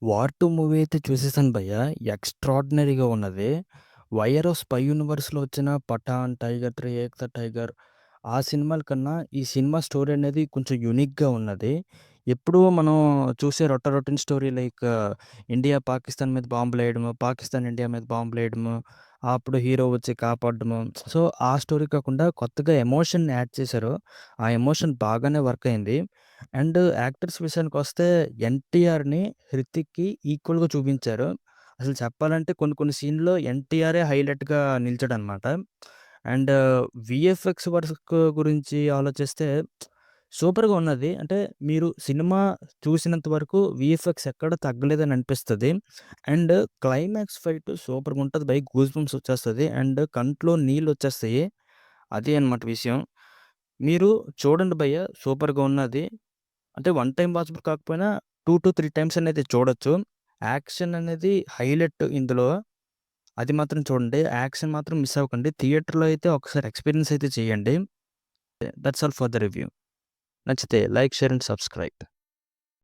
'War 2' movie అయితే చూసేసాను భయ్యా. ఎక్స్‌ట్రార్డినరీగా ఉన్నది. 'వైర్ ఆఫ్ స్పై యూనివర్స్‌లో' వచ్చిన 'పఠాన్', 'టైగర్ 3', 'ఏక్ థా టైగర్' ఆ సినిమాల కన్నా ఈ సినిమా స్టోరీ అనేది కొంచెం యూనిక్‌గా ఉన్నది. ఎప్పుడూ మనం చూసే routine story like India Pakistan మీద బాంబులేయడము, పాకిస్తాన్ ఇండియా మీద బాంబులేయడము, అప్పుడు హీరో వచ్చి కాపాడడము. సో, ఆ స్టోరీ కాకుండా కొత్తగా ఎమోషన్ యాడ్ చేశారు. ఆ ఎమోషన్ బాగానే వర్క్ అయింది. అండ్ యాక్టర్స్ విషయానికొస్తే 'ఎన్టీఆర్‌ని' 'హృతిక్‌కి' ఈక్వల్‌గా చూపించారు. అసలు చెప్పాలంటే కొన్ని కొన్ని సీన్‌లో 'ఎన్టీఆరే' హైలైట్‌గా నిలిచాడనమాట. అండ్ వీఎఫ్ఎక్స్ వర్క్ గురించి ఆలోచిస్తే సూపర్‌గా ఉన్నది. అంటే మీరు సినిమా చూసినంత వరకు వీఎఫ్ఎక్స్ ఎక్కడ తగ్గలేదని అనిపిస్తది. అండ్ క్లైమాక్స్ ఫైట్ సూపర్‌గుంటది భయ్! గూస్ బంప్స్ వచ్చేస్తది. అండ్ కంట్లో నీళ్లొచ్చేస్తాయి. అది అన్నమాట విషయం. మీరు చూడండి భయ్యా సూపర్‌గా ఉన్నది. అంటే వన్ టైమ్ వాచబుల్ కాకపోయినా 2-3 టైమ్స్ అనేది చూడొచ్చు. యాక్షన్ అనేది హైలైట్ ఇందులో. అది మాత్రం చూడండి. యాక్షన్ మాత్రం మిస్ అవ్వకండి. థియేటర్‌లో అయితే ఒకసారి ఎక్స్‌పీరియన్స్ అయితే చేయండి. That's all for the review. నచ్చితే లైక్, షేర్ అండ్ సబ్స్క్రైబ్.